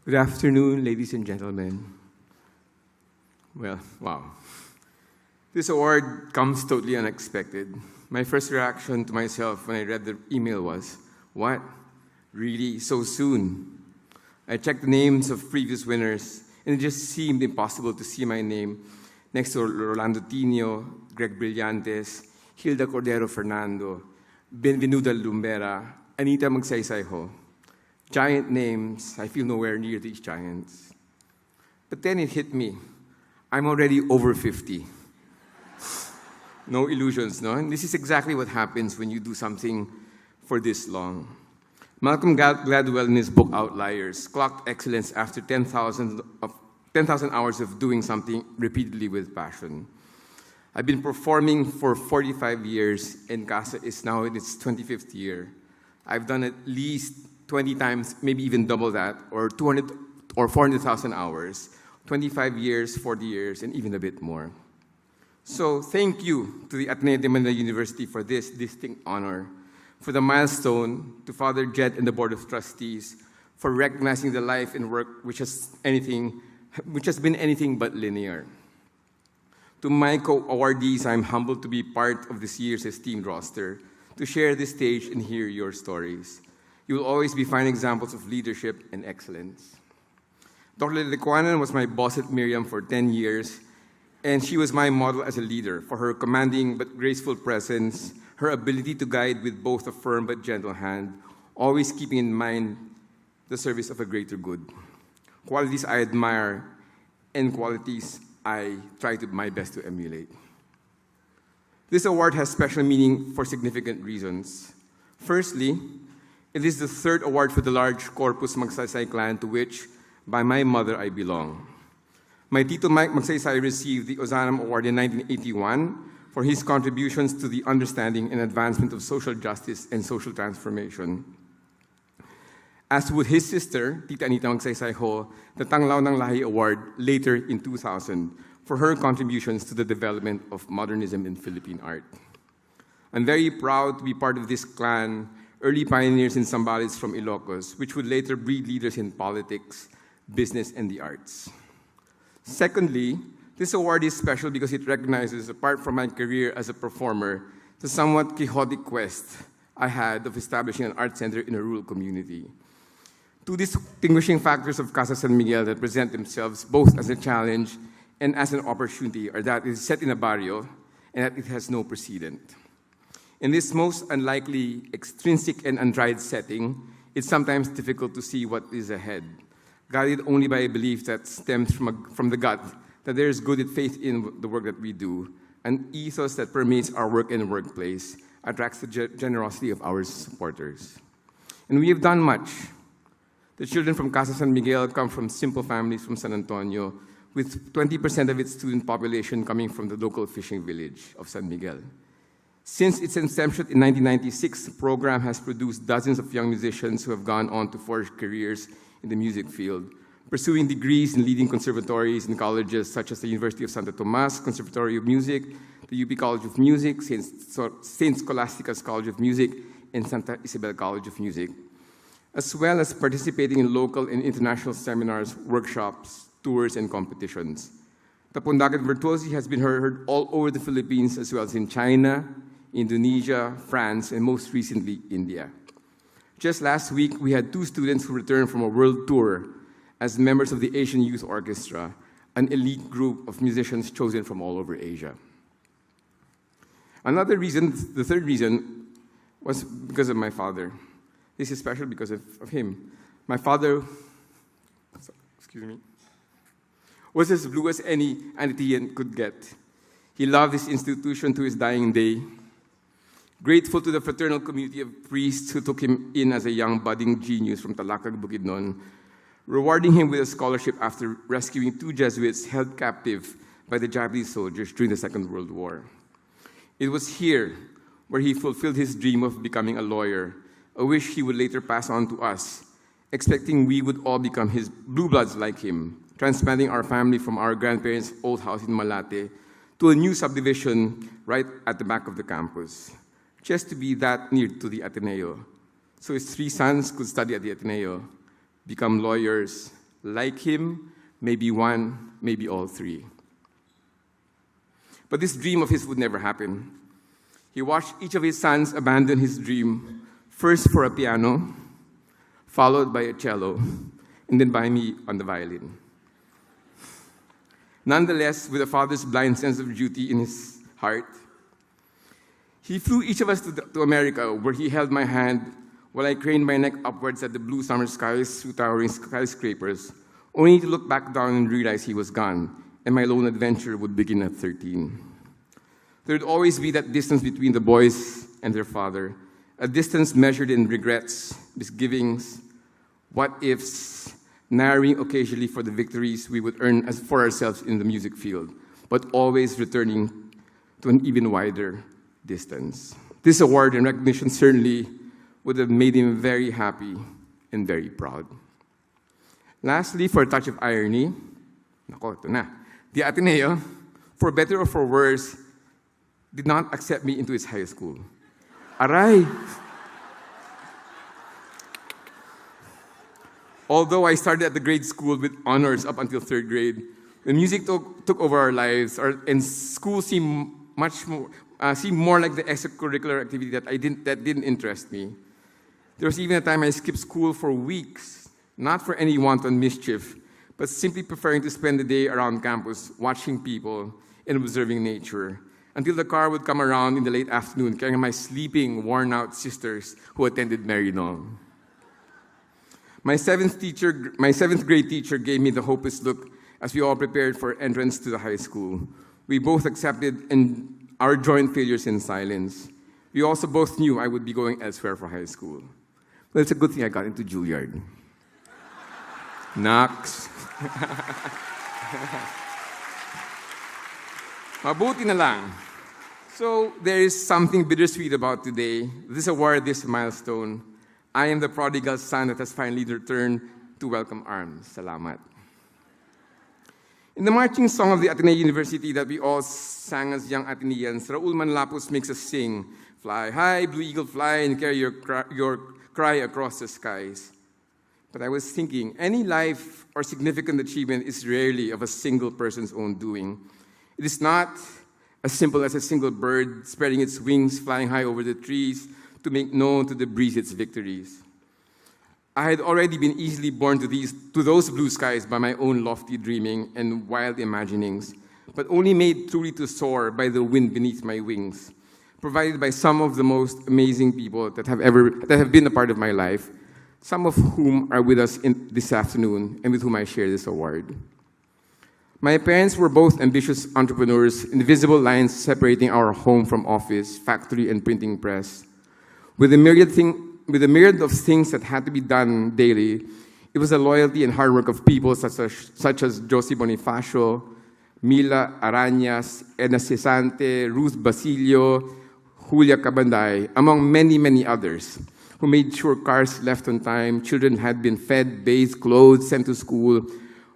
Good afternoon, ladies and gentlemen. Well, wow. This award comes totally unexpected. My first reaction to myself when I read the email was, what? Really? So soon? I checked the names of previous winners, and it just seemed impossible to see my name next to Rolando Tino, Greg Brillantes, Hilda Cordero Fernando, Benvenuta Lumbera, Anita Magsaysayho. Giant names, I feel nowhere near these giants. But then it hit me. I'm already over 50. No illusions, no? And this is exactly what happens when you do something for this long. Malcolm Gladwell, in his book Outliers, clocked excellence after 10,000 hours of doing something repeatedly with passion. I've been performing for 45 years, and CASA is now in its 25th year. I've done at least 20 times, maybe even double that, or 200 or 400,000 hours, 25 years, 40 years, and even a bit more. So thank you to the Ateneo de Manila University for this distinct honor, for the milestone, to Father Jed and the Board of Trustees for recognizing the life and work which has been anything but linear. To my co-awardees, I'm humbled to be part of this year's esteemed roster, to share this stage and hear your stories. You will always be fine examples of leadership and excellence. Dr. Lilicuanan was my boss at Miriam for 10 years, and she was my model as a leader for her commanding but graceful presence, her ability to guide with both a firm but gentle hand, always keeping in mind the service of a greater good. Qualities I admire and qualities I try my best to emulate. This award has special meaning for significant reasons. Firstly, it is the third award for the large Corpus Magsaysay clan to which, by my mother, I belong. My Tito Mike Magsaysay received the Ozanam Award in 1981 for his contributions to the understanding and advancement of social justice and social transformation. As would his sister, Tita Anita Magsaysayho, the Tanglaw ng Lahi Award later in 2000 for her contributions to the development of modernism in Philippine art. I'm very proud to be part of this clan, early pioneers in Sambales from Ilocos, which would later breed leaders in politics, business, and the arts. Secondly, this award is special because it recognizes, apart from my career as a performer, the somewhat chaotic quest I had of establishing an art center in a rural community. Two distinguishing factors of Casa San Miguel that present themselves both as a challenge and as an opportunity are that it is set in a barrio and that it has no precedent. In this most unlikely, extrinsic, and untried setting, it's sometimes difficult to see what is ahead, guided only by a belief that stems from the gut, that there is good faith in the work that we do, an ethos that permeates our work and workplace, attracts the generosity of our supporters. And we have done much. The children from Casa San Miguel come from simple families from San Antonio, with 20% of its student population coming from the local fishing village of San Miguel. Since its inception in 1996, the program has produced dozens of young musicians who have gone on to forge careers in the music field, pursuing degrees in leading conservatories and colleges such as the University of Santo Tomas Conservatory of Music, the UP College of Music, Saint Scholastica's College of Music, and Santa Isabel College of Music, as well as participating in local and international seminars, workshops, tours, and competitions. The Pundakan Virtuosi has been heard all over the Philippines, as well as in China, Indonesia, France, and most recently, India. Just last week, we had two students who returned from a world tour as members of the Asian Youth Orchestra, an elite group of musicians chosen from all over Asia. Another reason, the third reason, was because of my father. This is special because of him. My father, was as blue as any Antillean could get. He loved this institution to his dying day. Grateful to the fraternal community of priests who took him in as a young budding genius from Talakag, Bukidnon, rewarding him with a scholarship after rescuing two Jesuits held captive by the Japanese soldiers during the Second World War. It was here where he fulfilled his dream of becoming a lawyer, a wish he would later pass on to us, expecting we would all become his blue bloods like him, transplanting our family from our grandparents' old house in Malate to a new subdivision right at the back of the campus, just to be that near to the Ateneo. So his three sons could study at the Ateneo, become lawyers, Like him, maybe one, maybe all three. But this dream of his would never happen. He watched each of his sons abandon his dream, first for a piano, followed by a cello, and then by me on the violin. Nonetheless, with a father's blind sense of duty in his heart, he flew each of us to America, where he held my hand while I craned my neck upwards at the blue summer skies through towering skyscrapers, only to look back down and realize he was gone, and my lone adventure would begin at 13. There would always be that distance between the boys and their father, a distance measured in regrets, misgivings, what-ifs, narrowing occasionally for the victories we would earn for ourselves in the music field, but always returning to an even wider distance. This award and recognition certainly would have made him very happy and very proud. Lastly, for a touch of irony, the Ateneo, for better or for worse, did not accept me into its high school. Aray! Although I started at the grade school with honors up until 3rd grade, when music took over our lives, and school seemed more like the extracurricular activity that didn't interest me. There was even a time I skipped school for weeks, not for any wanton mischief, but simply preferring to spend the day around campus watching people and observing nature, until the car would come around in the late afternoon carrying my sleeping, worn-out sisters who attended Maryknoll. My 7th grade teacher gave me the hopeless look as we all prepared for entrance to the high school. We both accepted our joint failures in silence. We also both knew I would be going elsewhere for high school. Well, it's a good thing I got into Juilliard. Knox. Mabuti na lang. So there is something bittersweet about today. This award, this milestone. I am the prodigal son that has finally returned to welcome arms. Salamat. In the marching song of the Ateneo University that we all sang as young Ateneans, Raul Manlapus makes us sing, "Fly high, blue eagle, fly, and carry your cry across the skies." But I was thinking, any life or significant achievement is rarely of a single person's own doing. It is not as simple as a single bird spreading its wings, flying high over the trees to make known to the breeze its victories. I had already been easily born to those blue skies by my own lofty dreaming and wild imaginings, but only made truly to soar by the wind beneath my wings, provided by some of the most amazing people that have been a part of my life, some of whom are with us this afternoon and with whom I share this award. My parents were both ambitious entrepreneurs, invisible lines separating our home from office, factory, and printing press. With a myriad of things that had to be done daily, it was the loyalty and hard work of people such as Josie Bonifacio, Mila Arañas, Edna Cesante, Ruth Basilio, Julia Cabanday, among many, many others, who made sure cars left on time, children had been fed, bathed, clothed, sent to school,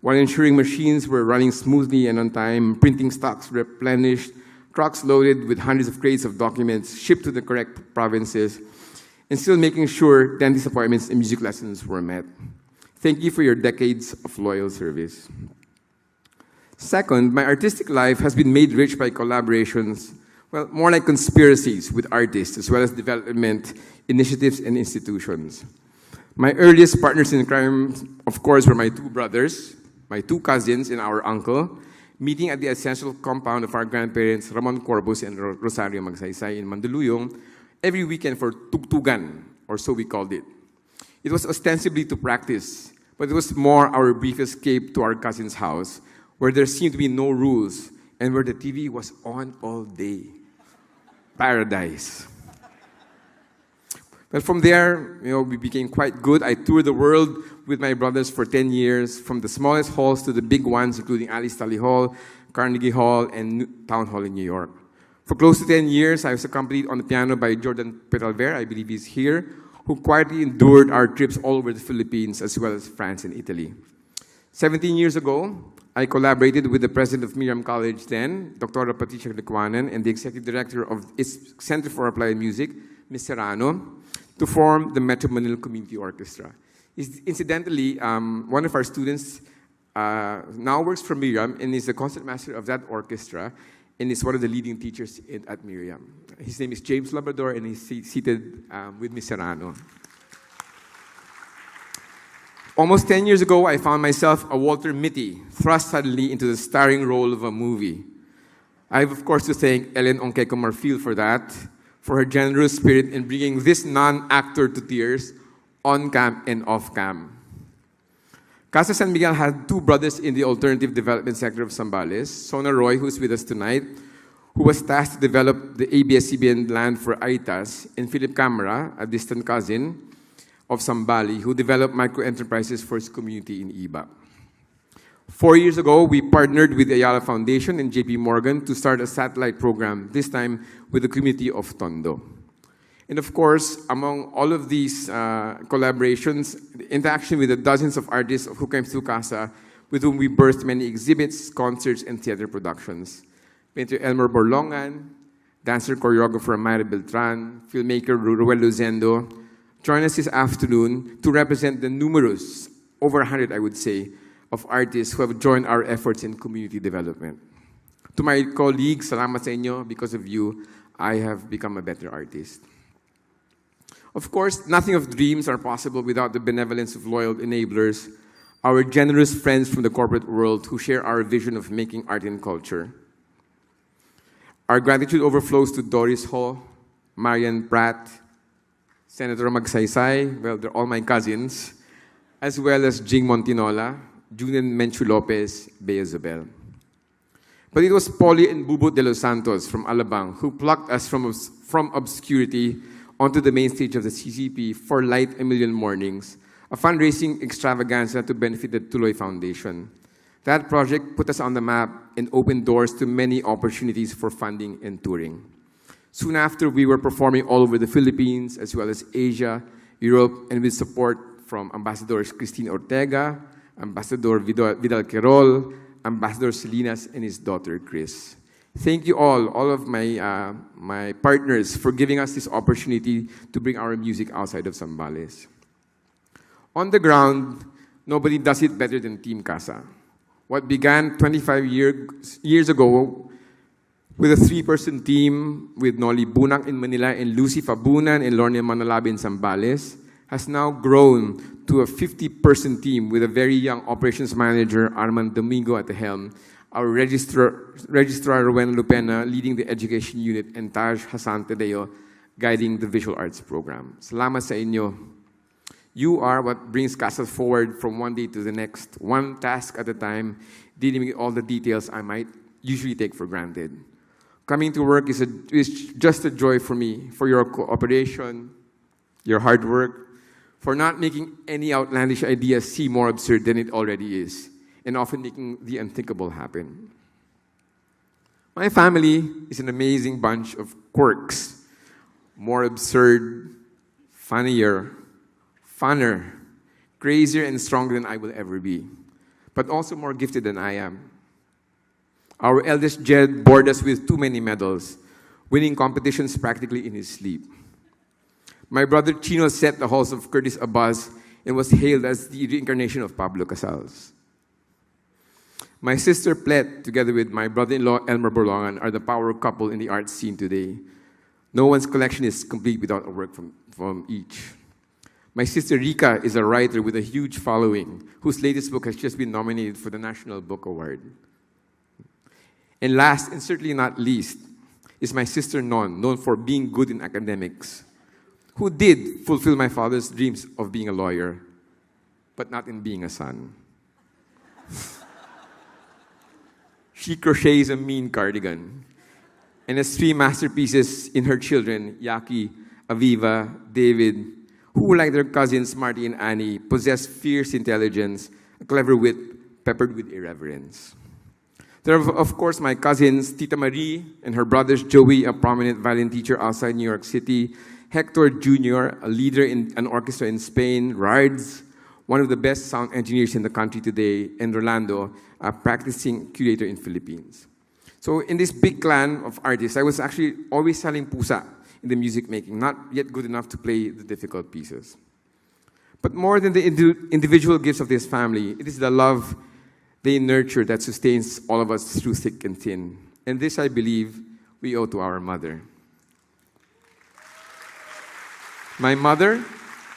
while ensuring machines were running smoothly and on time, printing stocks replenished, trucks loaded with hundreds of crates of documents shipped to the correct provinces, and still making sure dentist appointments and music lessons were met. Thank you for your decades of loyal service. Second, my artistic life has been made rich by collaborations, well, more like conspiracies with artists, as well as development initiatives and institutions. My earliest partners in crime, of course, were my two brothers, my two cousins, and our uncle, meeting at the ancestral compound of our grandparents, Ramon Corbus and Rosario Magsaysay in Mandaluyong, every weekend for tugtugan, or so we called it. It was ostensibly to practice, but it was more our brief escape to our cousin's house, where there seemed to be no rules, and where the TV was on all day. Paradise. But from there, we became quite good. I toured the world with my brothers for 10 years, from the smallest halls to the big ones, including Alice Tully Hall, Carnegie Hall, and Town Hall in New York. For close to 10 years, I was accompanied on the piano by Jordan Peralver, I believe he's here, who quietly endured our trips all over the Philippines, as well as France and Italy. 17 years ago, I collaborated with the president of Miriam College then, Dr. Patricia Licuanan, and the executive director of its Center for Applied Music, Ms. Serrano, to form the Metro Manila Community Orchestra. Incidentally, one of our students now works for Miriam and is the concertmaster of that orchestra and is one of the leading teachers at Miriam. His name is James Labrador, and he's seated with Miss Serrano. Almost 10 years ago, I found myself a Walter Mitty, thrust suddenly into the starring role of a movie. I have, of course, to thank Ellen Onqueco Marfil for that, for her generous spirit in bringing this non-actor to tears, on-cam and off-cam. Casa San Miguel had two brothers in the alternative development sector of Zambales, Sona Roy, who's with us tonight, who was tasked to develop the ABS-CBN land for Aitas, and Philip Camara, a distant cousin of Sambali, who developed micro-enterprises for his community in Iba. 4 years ago, we partnered with the Ayala Foundation and JP Morgan to start a satellite program, this time with the community of Tondo. And of course, among all of these collaborations, the interaction with the dozens of artists who came through Casa, with whom we birthed many exhibits, concerts, and theater productions. Painter Elmer Borlongan, dancer choreographer Mayra Beltran, filmmaker Ruel Luzendo, join us this afternoon to represent the numerous, over 100 I would say, of artists who have joined our efforts in community development. To my colleagues, salamat sa inyo. Because of you, I have become a better artist. Of course, nothing of dreams are possible without the benevolence of loyal enablers, our generous friends from the corporate world who share our vision of making art and culture. Our gratitude overflows to Doris Ho, Marian Pratt, Senator Magsaysay, well, they're all my cousins, as well as Jing Montinola, Julian Menchu Lopez, Bea Zobel. But it was Polly and Bubo de los Santos from Alabang who plucked us from obscurity onto the main stage of the CCP for Light a Million Mornings, a fundraising extravaganza to benefit the Tuloy Foundation. That project put us on the map and opened doors to many opportunities for funding and touring. Soon after, we were performing all over the Philippines, as well as Asia, Europe, and with support from Ambassadors Christine Ortega, Ambassador Vidal Querol, Ambassador Salinas, and his daughter, Chris. Thank you all of my partners, for giving us this opportunity to bring our music outside of Zambales. On the ground, nobody does it better than Team Casa. What began 25 years ago with a 3-person team with Noli Bunak in Manila and Lucy Fabunan and Lorne Manalabi in Zambales has now grown to a 50-person team with a very young operations manager, Armand Domingo, at the helm, our registrar Rowena Lupena leading the education unit, and Taj Hassan Tadeo guiding the visual arts program. Salamat sa inyo. You are what brings Casa forward from one day to the next, one task at a time, dealing with all the details I might usually take for granted. Coming to work is just a joy for me, for your cooperation, your hard work, for not making any outlandish idea seem more absurd than it already is, and often making the unthinkable happen. My family is an amazing bunch of quirks, more absurd, funnier, funner, crazier and stronger than I will ever be, but also more gifted than I am. Our eldest Jed bored us with too many medals, winning competitions practically in his sleep. My brother Chino set the halls of Curtis abuzz and was hailed as the reincarnation of Pablo Casals. My sister Plet, together with my brother-in-law Elmer Borlongan, are the power couple in the art scene today. No one's collection is complete without a work from each. My sister Rika is a writer with a huge following, whose latest book has just been nominated for the National Book Award. And last, and certainly not least, is my sister Non, known for being good in academics, who did fulfill my father's dreams of being a lawyer, but not in being a son. She crochets a mean cardigan and has 3 masterpieces in her children, Yaki, Aviva, David, who, like their cousins Marty and Annie, possess fierce intelligence, a clever wit, peppered with irreverence. There are, of course, my cousins, Tita Marie and her brothers, Joey, a prominent violin teacher outside New York City, Hector Jr., a leader in an orchestra in Spain, Rides, one of the best sound engineers in the country today, and Rolando, a practicing curator in Philippines. So in this big clan of artists, I was actually always selling pusa in the music making, not yet good enough to play the difficult pieces. But more than the individual gifts of this family, it is the love they nurture that sustains all of us through thick and thin. And this, I believe, we owe to our mother. My mother,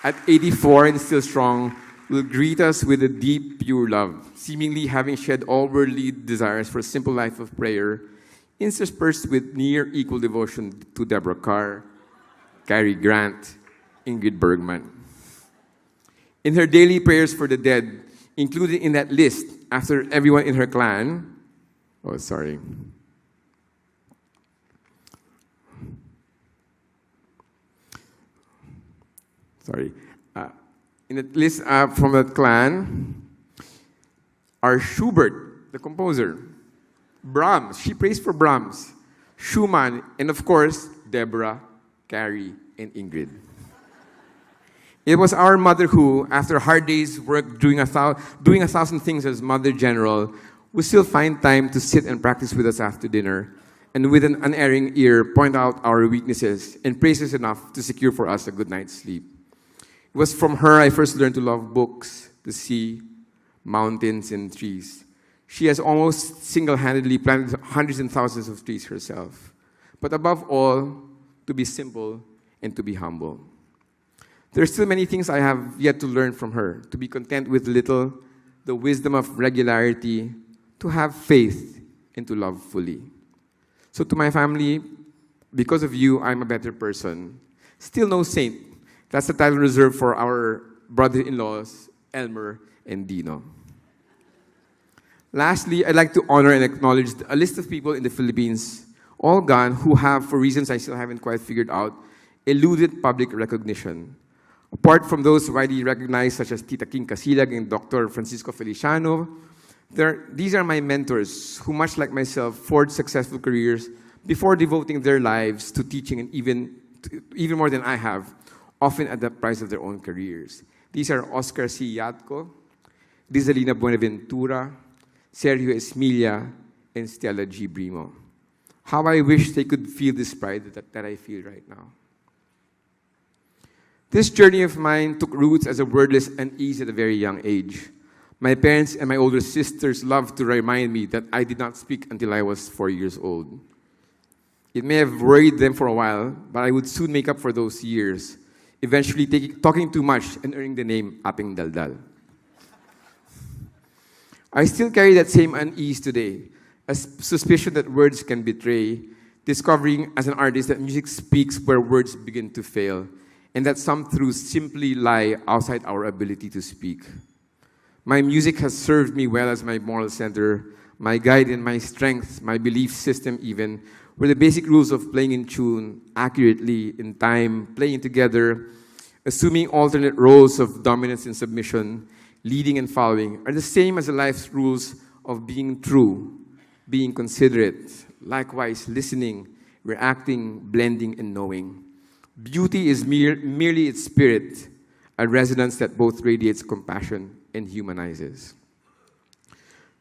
at 84 and still strong, will greet us with a deep, pure love, seemingly having shed all worldly desires for a simple life of prayer, interspersed with near equal devotion to Deborah Carr, Cary Grant, Ingrid Bergman. In her daily prayers for the dead, included in that list after everyone in her clan, in the list from that clan are Schubert, the composer, Brahms, she prays for Brahms, Schumann, and of course, Deborah, Cary, and Ingrid. It was our mother who, after hard days' work doing a thousand things as Mother General, would still find time to sit and practice with us after dinner, and with an unerring ear point out our weaknesses and praise us enough to secure for us a good night's sleep. It was from her I first learned to love books, the sea, mountains, and trees. She has almost single-handedly planted hundreds and thousands of trees herself. But above all, to be simple and to be humble. There are still many things I have yet to learn from her. To be content with little, the wisdom of regularity, to have faith, and to love fully. So to my family, because of you, I'm a better person. Still no saint. That's the title reserved for our brother-in-laws, Elmer and Dino. Lastly, I'd like to honor and acknowledge a list of people in the Philippines, all gone, who have, for reasons I still haven't quite figured out, eluded public recognition. Apart from those widely recognized, such as Tita King Casilag and Dr. Francisco Feliciano, these are my mentors who, much like myself, forged successful careers before devoting their lives to teaching, and even more than I have, often at the price of their own careers. These are Oscar C. Yatco, Rizalina Buenaventura, Sergio Esmilla, and Stella G. Brimo. How I wish they could feel this pride that I feel right now. This journey of mine took roots as a wordless unease at a very young age. My parents and my older sisters loved to remind me that I did not speak until I was 4 years old. It may have worried them for a while, but I would soon make up for those years, eventually talking too much and earning the name Aping Daldal. I still carry that same unease today, a suspicion that words can betray, discovering as an artist that music speaks where words begin to fail, and that some truths simply lie outside our ability to speak. My music has served me well as my moral center, my guide and my strength, my belief system even, where the basic rules of playing in tune, accurately, in time, playing together, assuming alternate roles of dominance and submission, leading and following, are the same as the life's rules of being true, being considerate, likewise listening, reacting, blending, and knowing. Beauty is merely its spirit, a resonance that both radiates compassion and humanizes.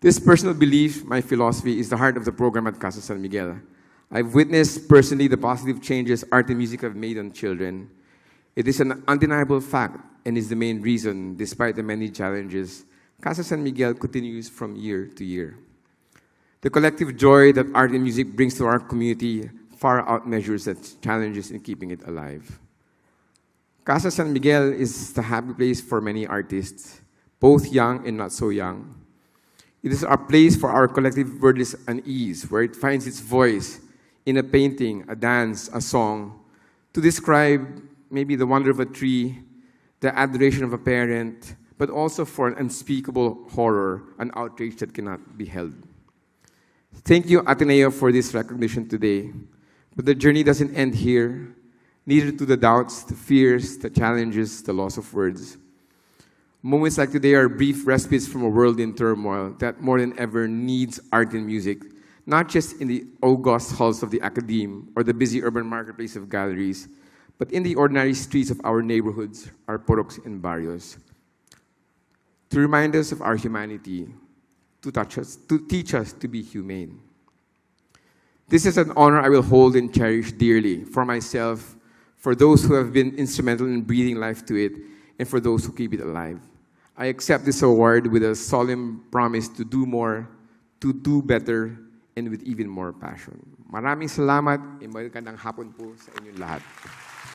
This personal belief, my philosophy, is the heart of the program at Casa San Miguel. I've witnessed personally the positive changes art and music have made on children. It is an undeniable fact and is the main reason, despite the many challenges, Casa San Miguel continues from year to year. The collective joy that art and music brings to our community far outmeasures the challenges in keeping it alive. Casa San Miguel is the happy place for many artists, both young and not so young. It is our place for our collective wordless unease, where it finds its voice in a painting, a dance, a song, to describe maybe the wonder of a tree, the adoration of a parent, but also for an unspeakable horror, an outrage that cannot be held. Thank you, Ateneo, for this recognition today. But the journey doesn't end here, neither do the doubts, the fears, the challenges, the loss of words. Moments like today are brief respites from a world in turmoil that more than ever needs art and music, not just in the august halls of the academe or the busy urban marketplace of galleries, but in the ordinary streets of our neighborhoods, our poroks and barrios. To remind us of our humanity, to teach us to be humane. This is an honor I will hold and cherish dearly for myself, for those who have been instrumental in breathing life to it, and for those who keep it alive. I accept this award with a solemn promise to do more, to do better, and with even more passion. Maraming salamat, magandang hapon po sa inyong lahat.